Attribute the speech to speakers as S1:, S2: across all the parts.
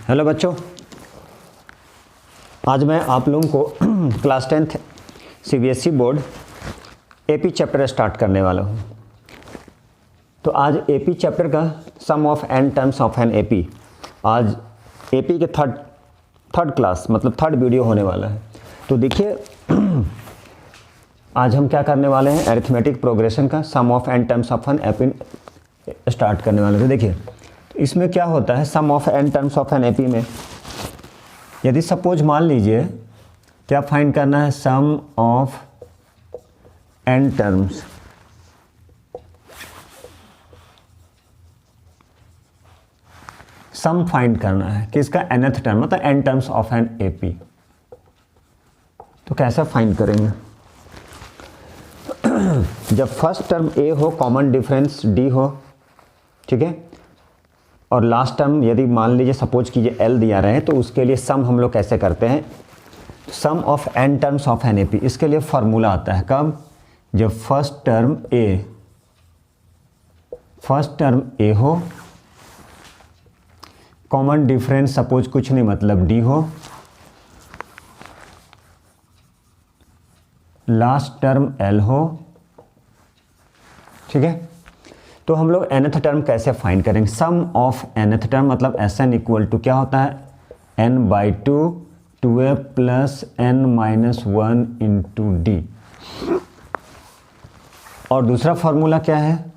S1: Hello बच्चों, आज मैं आप लोगों को class 10th CBSE board AP chapter start करने वाला हूँ। तो आज एपी चैप्टर का sum of n terms of an AP, आज एपी के थर्ड क्लास मतलब थर्ड वीडियो होने वाला है। तो देखिए आज हम क्या करने वाले हैं, अरिथमेटिक प्रोग्रेशन का sum of n terms of an AP start करने वाले हैं। तो देखिए इसमें क्या होता है, sum of n terms of an AP में यदि सपोज मान लीजिए क्या फाइंड करना है, sum of n terms sum find करना है किसका, nth टर्म मतलब n terms of an AP. तो कैसे फाइंड करेंगे, जब फर्स्ट टर्म ए हो, कॉमन डिफरेंस डी हो, ठीक है, और लास्ट टर्म यदि मान लीजिए सपोज कीजिए एल दिया रहे तो उसके लिए सम हम लोग कैसे करते हैं, sum of n terms of an AP. इसके लिए फॉर्मूला आता है कब, जब फर्स्ट टर्म ए हो, कॉमन डिफरेंस सपोज कुछ नहीं मतलब डी हो, लास्ट टर्म एल हो, ठीक है। तो हम लोग nth टर्म कैसे फाइंड करेंगे, सम ऑफ nth टर्म मतलब Sn इक्वल टू क्या होता है, n/2 2a plus n-1 into D. और दूसरा फॉर्मूला क्या है,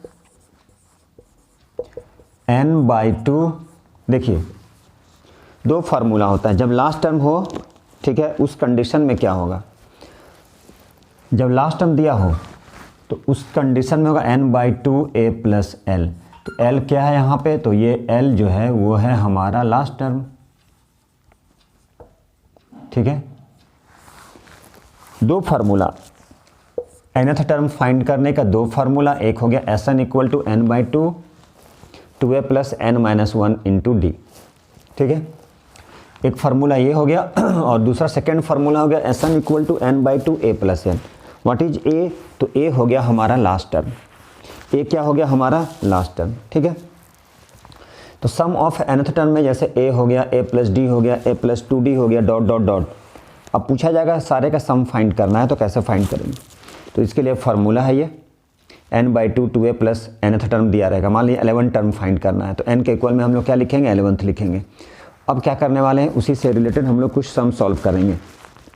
S1: n/2, देखिए दो फार्मूला होता है, जब लास्ट टर्म हो, ठीक है, उस कंडीशन में क्या होगा, जब लास्ट टर्म दिया हो तो उस कंडीशन में होगा n/2 a प्लस एल। तो l क्या है यहाँ पे, तो ये l जो है वो है हमारा लास्ट टर्म, ठीक है। दो फार्मूला nth टर्म फाइंड करने का, दो फार्मूला, एक हो गया Sn equal to n/2 2a plus n-1 into d, ठीक है। एक फार्मूला ये हो गया और दूसरा सेकेंड फार्मूला हो गया Sn equal to n/2 a plus n. What is a, तो ए हो गया हमारा लास्ट टर्म, ए क्या हो गया हमारा लास्ट टर्म, ठीक है। तो सम ऑफ nth टर्म में जैसे ए हो गया, ए प्लस डी हो गया, ए प्लस 2d हो गया, डॉट डॉट डॉट। अब पूछा जाएगा सारे का सम फाइंड करना है तो कैसे फाइंड करेंगे, तो इसके लिए फार्मूला है ये n/2 2a plus nth term दिया रहेगा। मान लीजिए 11 टर्म फाइंड करना है तो n के इक्वल में हम लोग क्या लिखेंगे, 11th लिखेंगे। अब क्या करने वाले हैं, उसी से रिलेटेड हम लोग कुछ सम सॉल्व करेंगे,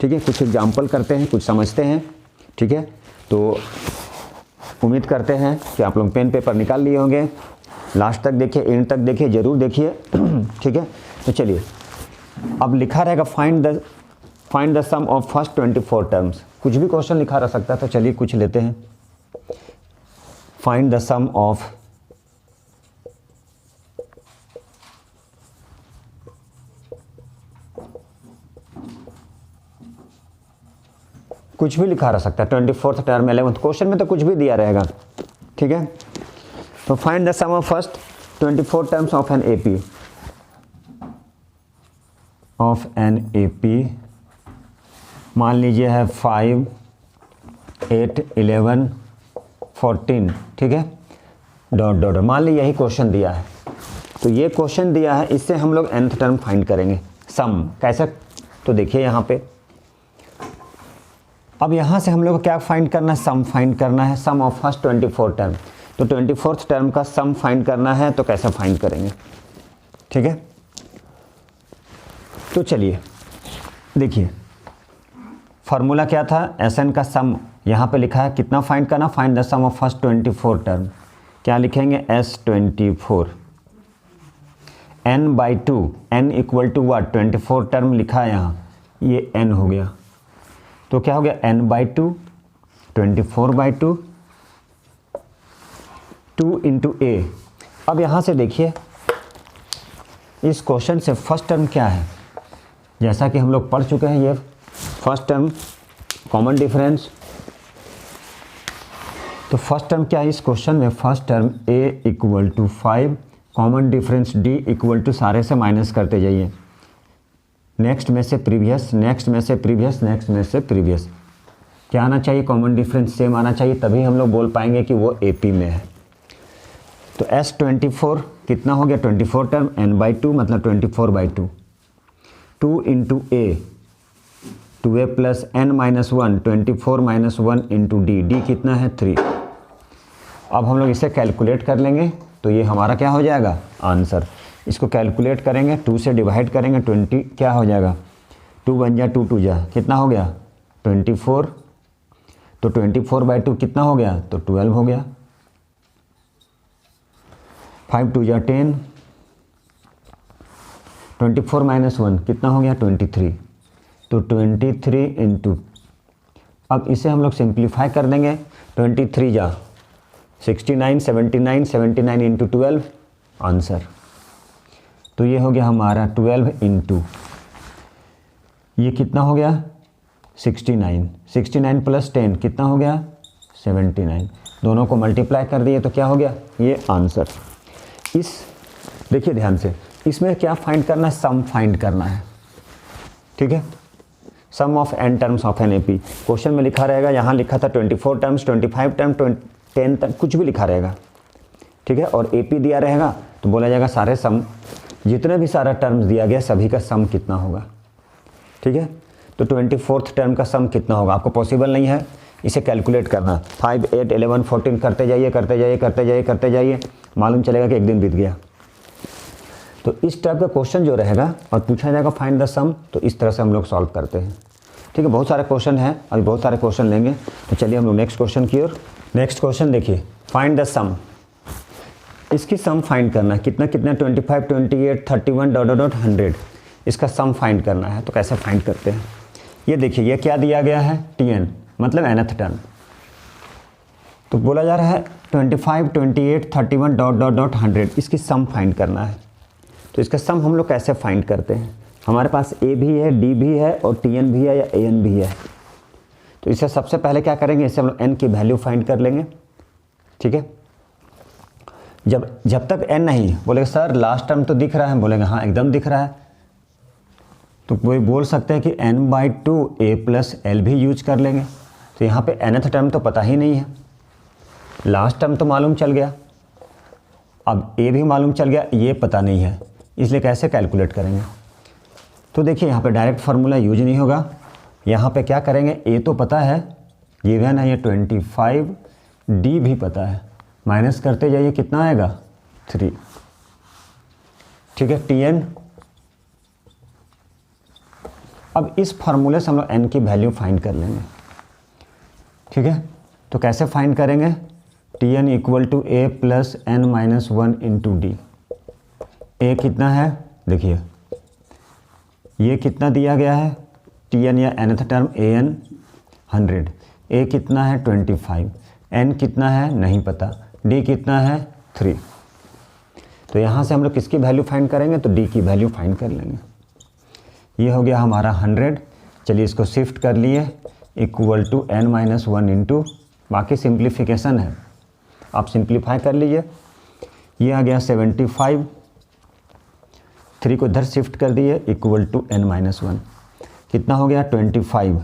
S1: ठीक है। कुछ एग्जाम्पल करते हैं, कुछ समझते हैं, ठीक है। तो उम्मीद करते हैं कि आप लोग पेन पेपर निकाल लिए होंगे, लास्ट तक देखिए, एंड तक देखिए, ज़रूर देखिए, ठीक है। तो चलिए अब लिखा रहेगा find the sum of first 24 terms. कुछ भी क्वेश्चन लिखा रह सकता है, तो चलिए कुछ लेते हैं, फाइंड द सम ऑफ कुछ भी लिखा रह सकता है, 24th टर्म 11th, क्वेश्चन में तो कुछ भी दिया रहेगा, ठीक है। तो find the sum of first 24 terms of an AP मान लीजिए है 5 8 11 14, ठीक है, डॉट डॉट। मान लीजिए यही क्वेश्चन दिया है, तो ये क्वेश्चन दिया है, इससे हम लोग nth टर्म फाइंड करेंगे सम कैसे। तो देखिए यहाँ पे अब यहाँ से हम लोग को क्या फाइंड करना है, सम फाइंड करना है, सम ऑफ फर्स्ट 24 टर्म। तो 24th टर्म का सम फाइंड करना है तो कैसे फाइंड करेंगे, ठीक है। तो चलिए देखिए फार्मूला क्या था, Sn का सम यहाँ पे लिखा है, कितना फाइंड करना, find the sum of first 24 term. क्या लिखेंगे, S24 n/2, n equal to what, 24 term लिखा है यहाँ, ये n हो गया, तो क्या हो गया n/2 24/2 2 इंटू ए। अब यहाँ से देखिए इस क्वेश्चन से फर्स्ट टर्म क्या है, जैसा कि हम लोग पढ़ चुके हैं, ये फर्स्ट टर्म कॉमन डिफरेंस। तो फर्स्ट टर्म क्या है इस क्वेश्चन में, first term a equal to 5, common difference d equal to, सारे से माइनस करते जाइए, नेक्स्ट में से प्रीवियस, नेक्स्ट में से प्रीवियस, नेक्स्ट में से प्रीवियस। क्या आना चाहिए, कॉमन डिफरेंस सेम आना चाहिए, तभी हम लोग बोल पाएंगे कि वो एपी में है। तो S24 कितना हो गया 24 टर्म n/2 मतलब 24/2 2 इंटू ए 2a plus n minus 1 24 minus 1 into D, D कितना है 3। अब हम लोग इसे कैलकुलेट कर लेंगे तो ये हमारा क्या हो जाएगा आंसर। इसको कैलकुलेट करेंगे 2 से डिवाइड करेंगे 20 क्या हो जाएगा 2 बन जा 2 2 जा कितना हो गया 24, तो 24/2 कितना हो गया तो 12 हो गया। 5 2 जा 10, 24 माइनस 1 कितना हो गया 23, तो 23 इंटू, अब इसे हम लोग सिंप्लीफाई कर देंगे 23 जा 69 79 79 इंटू 12 आंसर। तो ये हो गया हमारा 12 इंटू ये कितना हो गया 69, 69 प्लस 10 कितना हो गया 79, दोनों को मल्टीप्लाई कर दिए तो क्या हो गया ये आंसर। इस देखिए ध्यान से, इसमें क्या फाइंड करना है सम फाइंड करना है, ठीक है। Sum of n terms of an AP question में लिखा रहेगा, यहाँ लिखा था 24 टर्म्स 25 टर्म 10 तक कुछ भी लिखा रहेगा, ठीक है। और एपी दिया रहेगा तो बोला जाएगा सारे सम, जितने भी सारा टर्म्स दिया गया सभी का सम कितना होगा, ठीक है। तो 24th टर्म का सम कितना होगा आपको पॉसिबल नहीं है इसे कैलकुलेट करना। 5 8 11 14 करते जाइए करते जाइए करते जाइए करते जाइए, मालूम चलेगा कि एक दिन बीत गया। तो इस टाइप का क्वेश्चन जो रहेगा और पूछा जाएगा फाइंड द सम, तो इस तरह से हम लोग सॉल्व करते हैं, ठीक है। बहुत सारे क्वेश्चन हैं, अभी बहुत सारे क्वेश्चन लेंगे, तो चलिए हम लोग नेक्स्ट क्वेश्चन की ओर। नेक्स्ट क्वेश्चन देखिए, फाइंड द सम, इसकी सम फाइंड करना है कितना कितना 25 28 31 डॉट डॉट 100, इसका सम फाइंड करना है। तो कैसे फाइंड करते हैं ये देखिए, ये क्या दिया गया है tn मतलब nth टर्म, तो बोला जा रहा है 25 28 31 डॉट डॉट डॉट 100, इसकी सम फाइंड करना है। तो इसका सम हम लोग कैसे फाइंड करते हैं, हमारे पास a भी है d भी है और tn भी है या an भी है। तो इसे सबसे पहले क्या करेंगे, इसे हम लोग n की वैल्यू फाइंड कर लेंगे, ठीक है। जब तक n नहीं बोलेगा सर लास्ट टर्म तो दिख रहा है, बोलेगा हाँ एकदम दिख रहा है, तो कोई बोल सकते हैं कि n/2 a प्लस एल भी यूज कर लेंगे। तो यहाँ पे nth टर्म तो पता ही नहीं है, लास्ट टर्म तो मालूम चल गया, अब a भी मालूम चल गया, ये पता नहीं है, इसलिए कैसे कैलकुलेट करेंगे। तो देखिए यहाँ पे डायरेक्ट फार्मूला यूज नहीं होगा, यहाँ पे क्या करेंगे, a तो पता है गिवन है ये 25, d भी पता है, माइनस करते जाइए कितना आएगा 3, ठीक है tn। अब इस फार्मूले से हम लोग n की वैल्यू फाइंड कर लेंगे, ठीक है। तो कैसे फाइंड करेंगे, tn equal to a plus n minus 1 into d. a कितना है देखिए, ये कितना दिया गया है tn या nth टर्म an 100, a कितना है 25, n कितना है नहीं पता, d कितना है 3। तो यहाँ से हम लोग किसकी वैल्यू फाइंड करेंगे, तो d की वैल्यू फाइंड कर लेंगे। ये हो गया हमारा 100, चलिए इसको शिफ्ट कर लिए equal to n minus 1 into, बाकी सिंप्लीफिकेशन है आप सिंप्लीफाई कर लीजिए। ये आ गया 75, 3 को इधर शिफ्ट कर दिए इक्वल टू n माइनस 1, कितना हो गया 25,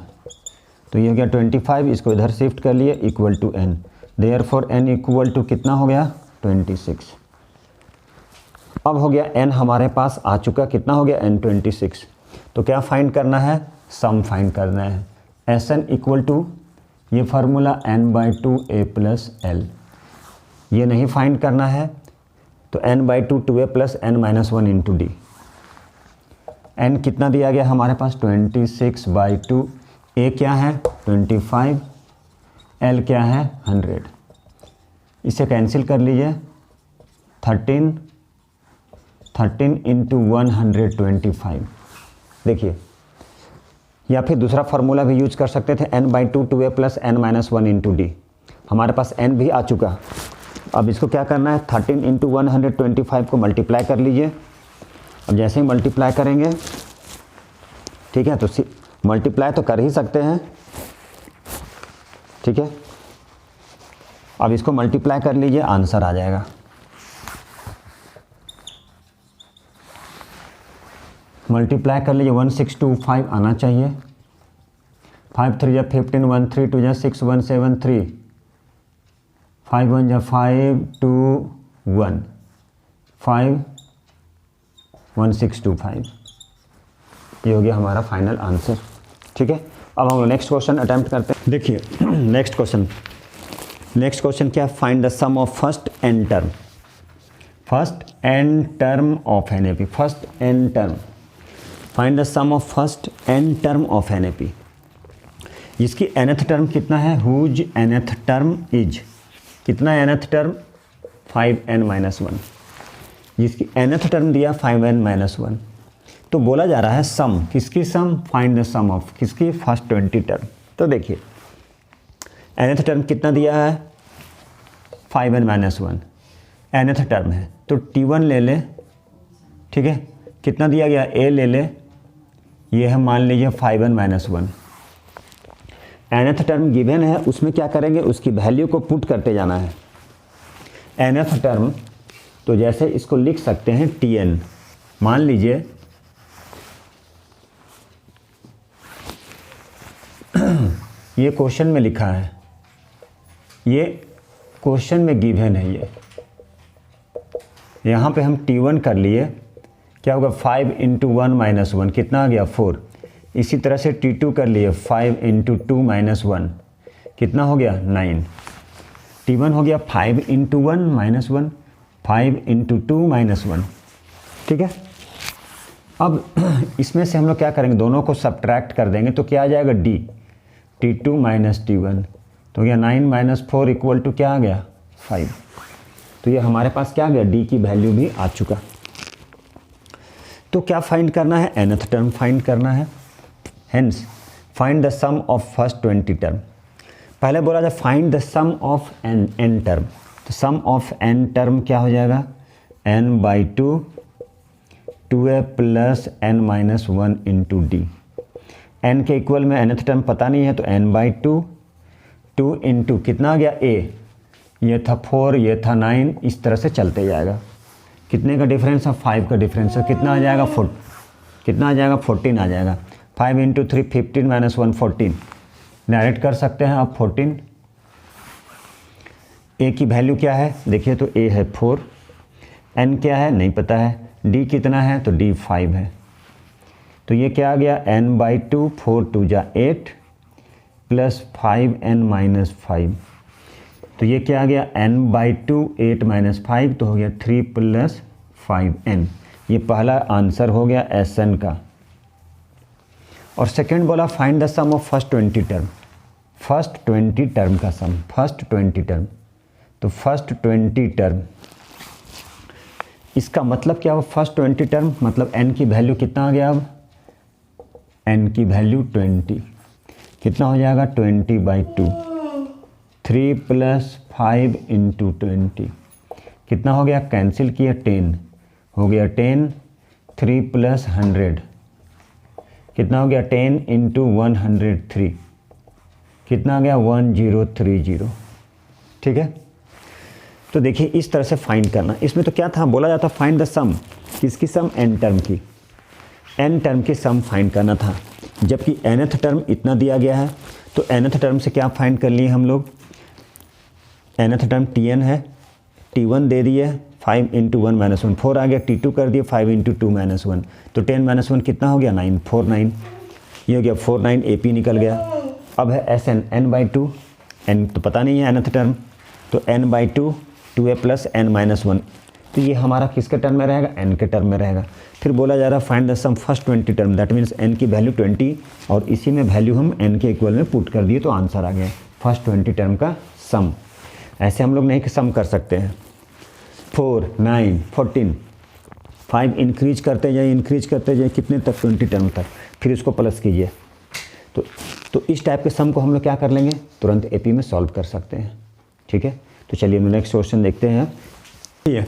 S1: तो ये हो गया 25, इसको इधर शिफ्ट कर लिए equal to n, therefore n equal to कितना हो गया 26। अब हो गया n हमारे पास आ चुका, कितना हो गया n 26। तो क्या फाइंड करना है, सम फाइंड करना है। Sn इक्वल टू ये formula n/2 a plus L, ये नहीं फाइंड करना है, तो n/2 2a plus n minus 1 into D. n कितना दिया गया हमारे पास 26/2, a क्या है 25, l क्या है 100, इसे कैंसिल कर लीजिए 13 इंटू 125। देखिए, या फिर दूसरा फार्मूला भी यूज कर सकते थे n/2 2a plus n minus 1 into D. हमारे पास n भी आ चुका, अब इसको क्या करना है 13 इंटू 125 को मल्टीप्लाई कर लीजिए। अब जैसे ही मल्टीप्लाई करेंगे, ठीक है, तो मल्टीप्लाई तो कर ही सकते हैं, ठीक है। अब इसको मल्टीप्लाई कर लीजिए, आंसर आ जाएगा। मल्टीप्लाई कर लीजिए 1625 आना चाहिए, 5 3 जा 15, 1 3 2 जा 6 1 7 3, 5 1 जा 5 2 1 5 1625। ये हो गया हमारा फाइनल आंसर। ठीक है, अब हम नेक्स्ट क्वेश्चन अटेम्प्ट करते हैं। देखिए नेक्स्ट क्वेश्चन क्या, find the sum of first n term of an AP. First n term, find the sum of first n term of an AP. जिसकी nth टर्म कितना है, हुज nth टर्म इज, कितना nth term 5n-1, जिसकी nth term दिया 5n-1। तो बोला जा रहा है सम, किसकी सम, फाइंड द सम ऑफ किसकी, फर्स्ट 20 टर्म। तो देखिए nth टर्म कितना दिया है 5n-1, nth टर्म है तो t1 ले ले। ठीक है, कितना दिया गया, a ले ले, ये है मान लीजिए 5n-1। nth टर्म गिवन है, उसमें क्या करेंगे, उसकी वैल्यू को पुट करते जाना है। nth टर्म तो जैसे इसको लिख सकते हैं tn, मान लीजिए ये क्वेश्चन में लिखा है, ये क्वेश्चन में गिवन है, ये यहाँ पे हम t1 कर लिए, क्या होगा 5 × 1 - 1 कितना आ गया 4। इसी तरह से t2 कर लिए 5 × 2 - 1 कितना हो गया 9। t1 हो गया 5 × 1 - 1, 5 × 2 - 1। ठीक है, अब इसमें से हम लोग क्या करेंगे, दोनों को सब्ट्रैक्ट कर देंगे तो क्या आ जाएगा d, t2 - t1 तो गया 9 - 4 = क्या आ गया 5। तो ये हमारे पास क्या आ गया, d की वैल्यू भी आ चुका। तो क्या फाइंड करना है, nth टर्म फाइंड करना है। Hence find the sum of first 20 term. पहले बोला था find the sum of n term, तो सम ऑफ n टर्म क्या हो जाएगा, n/2 2a + n-1 × d। n के इक्वल में nth टर्म पता नहीं है तो n/2 2 × कितना आ गया a, ये था 4, ये था 9, इस तरह से चलते जाएगा। कितने का डिफरेंस है, 5 का डिफरेंस है, कितना आ जाएगा 4, कितना आ जाएगा 14 आ जाएगा। 5 × 3 15 - 1 14, डायरेक्ट कर सकते हैं आप 14। a की वैल्यू क्या है, देखिए तो a है 4, n क्या है नहीं पता है, d कितना है तो d 5 है। तो ये क्या आ गया n/2 4 × 2 = 8 + 5n - 5, तो ये क्या आ गया n/2 8 - 5 तो हो गया 3 + 5n। ये पहला आंसर हो गया Sn का। और सेकंड बोला find the sum of first 20 term, first 20 term का सम, फर्स्ट 20 टर्म। तो फर्स्ट 20 टर्म इसका मतलब क्या हुआ, फर्स्ट 20 टर्म मतलब n की वैल्यू कितना आ गया, अब n की वैल्यू 20 कितना हो जाएगा 20/2, 3 + 5 × 20 कितना हो गया, कैंसिल किया 10 हो गया 10, 3 + 100 कितना हो गया 10 × 103 कितना आ गया 1030। ठीक है, तो देखिए इस तरह से फाइंड करना। इसमें तो क्या था, बोला जाता फाइंड द सम, किसकी सम, n टर्म की, n टर्म की सम फाइंड करना था। जबकि nth टर्म इतना दिया गया है तो nth टर्म से क्या फाइंड कर लिए हम लोग, nth टर्म tn है, t1 दे दिए 5 × 1 - 1 4 आ गया, t2 कर दिए 5 × 2 - 1 तो 10 - 1 कितना हो गया 9, 4 9, ये हो गया 4 9, AP निकल गया। अब है Sn n/2, n तो पता नहीं है nth टर्म, तो n/2 2a + n-1, तो ये हमारा किसके टर्म में रहेगा, n के टर्म में रहेगा। फिर बोला जा रहा है find the sum first 20 term, that means n की वैल्यू 20 और इसी में वैल्यू हम n के इक्वल में पुट कर दिए तो आंसर आ गया फर्स्ट 20 टर्म का सम। ऐसे हम लोग नहीं सम कर सकते हैं, 4 9 14 5 इंक्रीज करते जाइए कितने तक 20 टर्म तक, फिर इसको प्लस कीजिए। तो इस टाइप के सम को हम लोग क्या कर लेंगे, तुरंत एपी में सॉल्व कर सकते हैं। ठीक है, तो चलिए हम नेक्स्ट क्वेश्चन देखते हैं। ये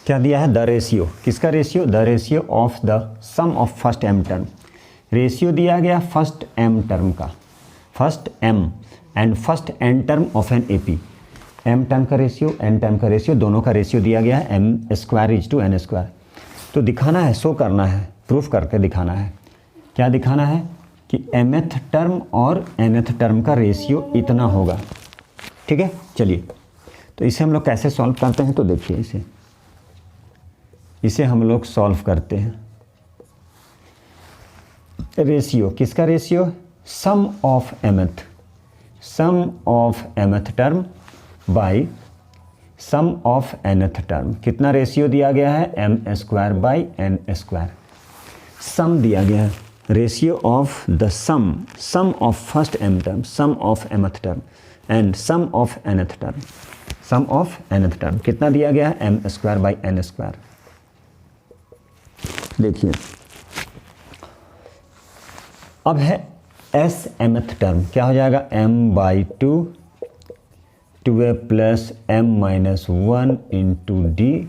S1: क्या दिया है, द रेशियो, किसका ratio, the ratio of the sum of first m term. Ratio दिया गया फर्स्ट m टर्म का, first m and first n term of an AP. m term का रेशियो, n टर्म का रेशियो, दोनों का ratio दिया गया है m² = n²। तो दिखाना है, शो करना है, प्रूफ करके दिखाना है। क्या दिखाना है कि mth टर्म और nth टर्म का रेशियो इतना होगा। ठीक है, चलिए तो इसे हम लोग कैसे सॉल्व करते हैं, तो देखिए इसे हम लोग सॉल्व करते हैं। रेशियो, किसका ratio? Sum of mth term by sum of nth term. कितना रेशियो दिया गया है? m² by n²। सम दिया गया है, ratio of the sum of first m term, sum of mth term and sum of nth term, sum of nth term कितना दिया गया है? m² by n²। देखिए अब है s mth टर्म, क्या हो जाएगा? m/2 2a plus m-1 into d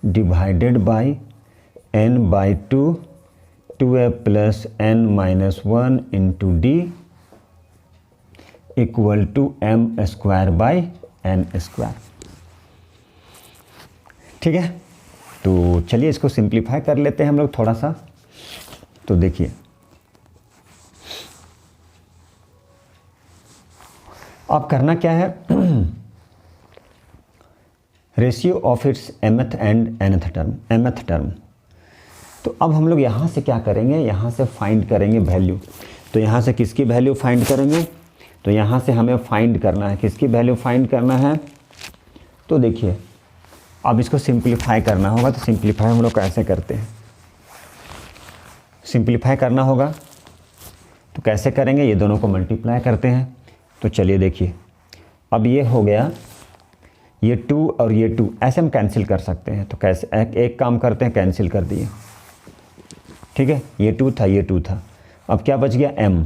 S1: divided by n/2 2a plus n-1 into d equal to m² by n²। ठीक है, तो चलिए इसको सिंप्लीफाई कर लेते हैं हम लोग थोड़ा सा। तो देखिए अब करना क्या है, ratio of its mth and nth term. तो अब हम लोग यहाँ से क्या करेंगे, यहाँ से फाइंड करेंगे वैल्यू। तो यहाँ से किसकी वैल्यू फाइंड करेंगे? तो यहाँ से हमें फाइंड करना है, किसकी वैल्यू फाइंड करना है? तो देखिए अब इसको सिंप्लीफाई करना होगा। तो सिंप्लीफाई हम लोग कैसे करते हैं? सिंप्लीफाई करना होगा तो कैसे करेंगे? ये दोनों को मल्टीप्लाई करते हैं। तो चलिए देखिए, अब ये हो गया, ये 2 और ये 2 ऐसे हम कैंसिल कर सकते हैं। तो कैसे? एक काम करते हैं, कैंसिल कर दिए। ठीक है, ये 2 था, ये 2 था, अब क्या बच गया? m।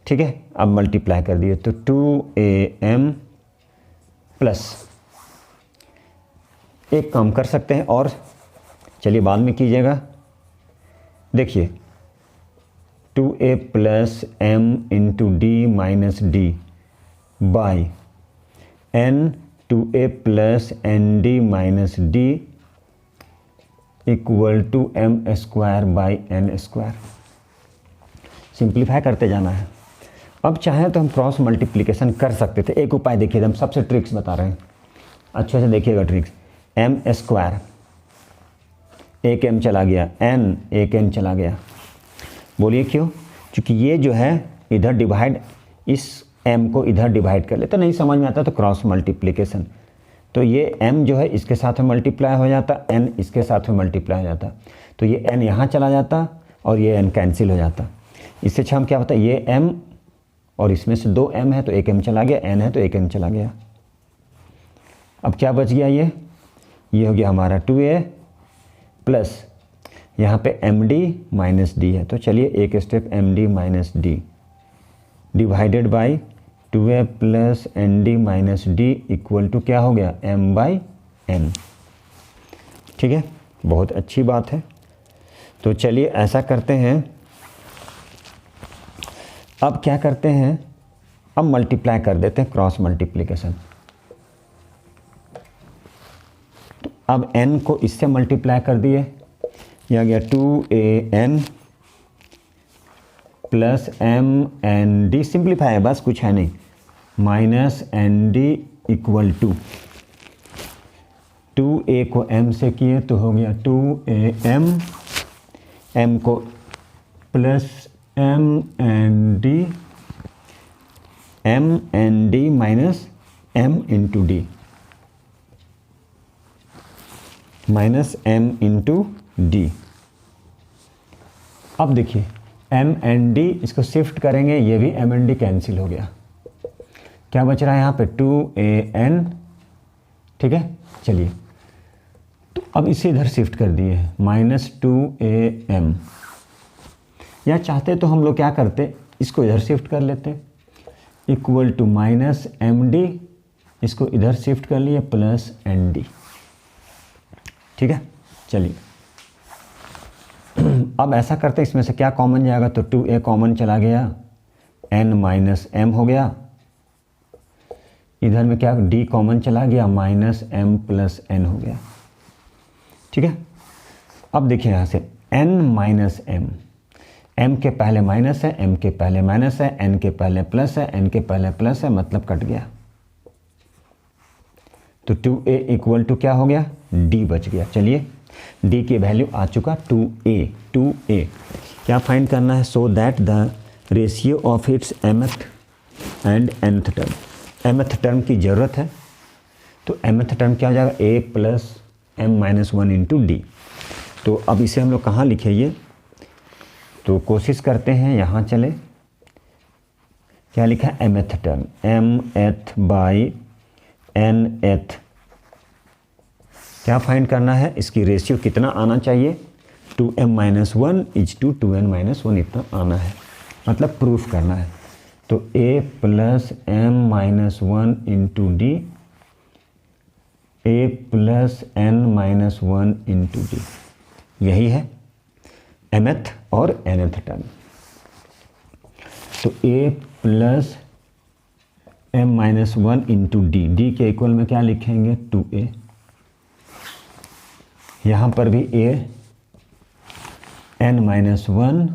S1: ठीक है, अब मल्टीप्लाई कर दिए तो 2am प्लस, एक काम कर सकते हैं और चलिए बाद में कीजिएगा। देखिए 2a plus m into d minus d by n 2a plus n d minus d equal to m² by n²। Simplify करते जाना है। अब चाहे तो हम क्रॉस मल्टीप्लिकेशन कर सकते थे। एक उपाय देखिए, हम सबसे ट्रिक्स बता रहे हैं, अच्छे से देखिएगा ट्रिक्स। m², एक m चला गया, n एक n चला गया। बोलिए क्यों? क्योंकि ये जो है इधर डिवाइड, इस m को इधर डिवाइड कर ले, तो नहीं समझ में आता तो क्रॉस मल्टीप्लिकेशन। तो ये m जो है इसके साथ में मल्टीप्लाई हो जाता, n इसके साथ में मल्टीप्लाई हो जाता, तो ये n यहाँ चला जाता और ये n कैंसिल हो जाता। इससे अच्छा हम क्या होता है, ये m और इसमें से 2m है तो एक m चला गया, n है तो एक n चला गया। अब क्या बच गया? ये हो गया हमारा 2a प्लस यहाँ पे md माइनस डी है। तो चलिए एक step md minus d divided by 2a plus n d minus d equal to क्या हो गया? m/n। ठीक है, बहुत अच्छी बात है। तो चलिए ऐसा करते हैं, अब क्या करते हैं, अब मल्टीप्लाई कर देते हैं, क्रॉस मल्टीप्लिकेशन। तो अब n को इससे मल्टीप्लाई कर दिए, यह गया 2an प्लस m/n/d, सिंप्लीफाई है बस, कुछ है नहीं, minus n/d equal to 2a को m से किए तो हो गया 2am, m को plus m/n/d, m/n/d minus m into d minus m into D. अब देखिए m/n/d इसको शिफ्ट करेंगे, ये भी m/n/d कैंसिल हो गया, क्या बच रहा है यहाँ पे? 2an। ठीक है, चलिए तो अब इसे इधर शिफ्ट कर दिए माइनस 2am, या चाहते तो हम लोग क्या करते, इसको इधर शिफ्ट कर लेते, इक्वल टू माइनस md, इसको इधर शिफ्ट कर लिए प्लस nd। ठीक है, चलिए अब ऐसा करते, इसमें से क्या कॉमन जाएगा? तो 2a कॉमन चला गया, n माइनस m हो गया, इधर में क्या d कॉमन चला गया, माइनस m प्लस n हो गया। ठीक है, अब देखिए यहाँ से n माइनस m के पहले माइनस है, m के पहले माइनस है, n के पहले प्लस है, n के पहले प्लस है, मतलब कट गया। तो 2a इक्वल टू क्या हो गया? d बच गया। चलिए d की वैल्यू आ चुका 2a। क्या फाइंड करना है? So that the ratio of its mth and nth term. mth term की ज़रूरत है, तो mth टर्म क्या हो जाएगा? a plus m minus 1 into D. तो अब इसे हम लोग कहाँ लिखे ये? तो कोशिश करते हैं, यहाँ चले, क्या लिखा है? mth term, mth by nth। क्या फाइंड करना है? इसकी रेशियो कितना आना चाहिए? 2m minus 1 is to 2n minus 1 इतना आना है, मतलब प्रूफ करना है। तो a plus m minus 1 into d, a plus n minus 1 into D, यही है mth और nth टर्म। तो a plus m minus 1 into D, D के इक्वल में क्या लिखेंगे? 2a। यहाँ पर भी a n minus 1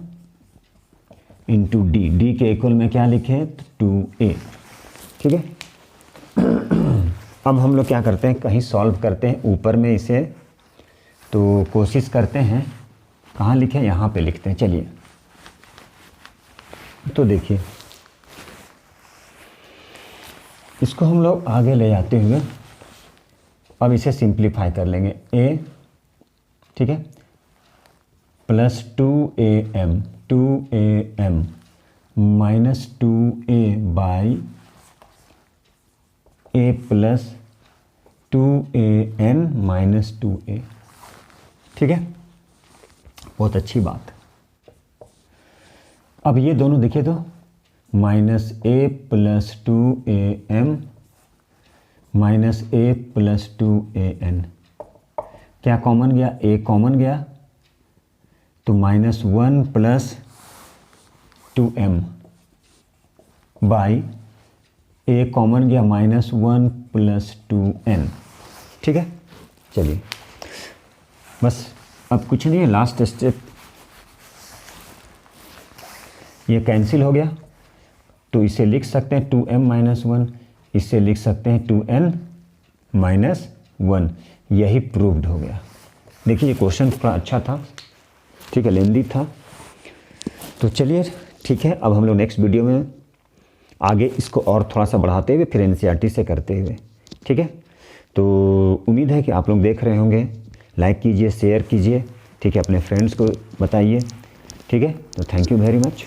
S1: into D, D के इक्वल में क्या लिखें? 2a। ठीक है। अब हम लोग क्या करते हैं, कहीं सॉल्व करते हैं ऊपर में इसे, तो कोशिश करते हैं कहाँ लिखें? यहाँ पे लिखते हैं। चलिए, तो देखिए इसको हम लोग आगे ले जाते हुए अब इसे सिंप्लीफाई कर लेंगे। a, ठीक है, plus 2am minus 2a by a plus 2an minus 2a। ठीक है, बहुत अच्छी बात। अब ये दोनों देखिए तो minus a plus 2am minus a plus 2an, क्या कॉमन गया? a कॉमन गया, तो minus 1 plus 2m by a common गया, माइनस 1 प्लस 2n। ठीक है, चलिए बस अब कुछ नहीं है, लास्ट स्टेप ये कैंसिल हो गया, तो इसे लिख सकते हैं 2m माइनस 1, इससे लिख सकते हैं 2n माइनस 1। यही प्रूव्ड हो गया। देखिए ये क्वेश्चन थोड़ा अच्छा था, ठीक है, लेंदी था। तो चलिए ठीक है, अब हम लोग नेक्स्ट वीडियो में आगे इसको और थोड़ा सा बढ़ाते हुए फिर एनसीईआरटी से करते हुए, ठीक है। तो उम्मीद है कि आप लोग देख रहे होंगे। लाइक कीजिए, शेयर कीजिए, ठीक है, अपने फ्रेंड्स को बताइए, ठीक है। तो थैंक यू वेरी मच।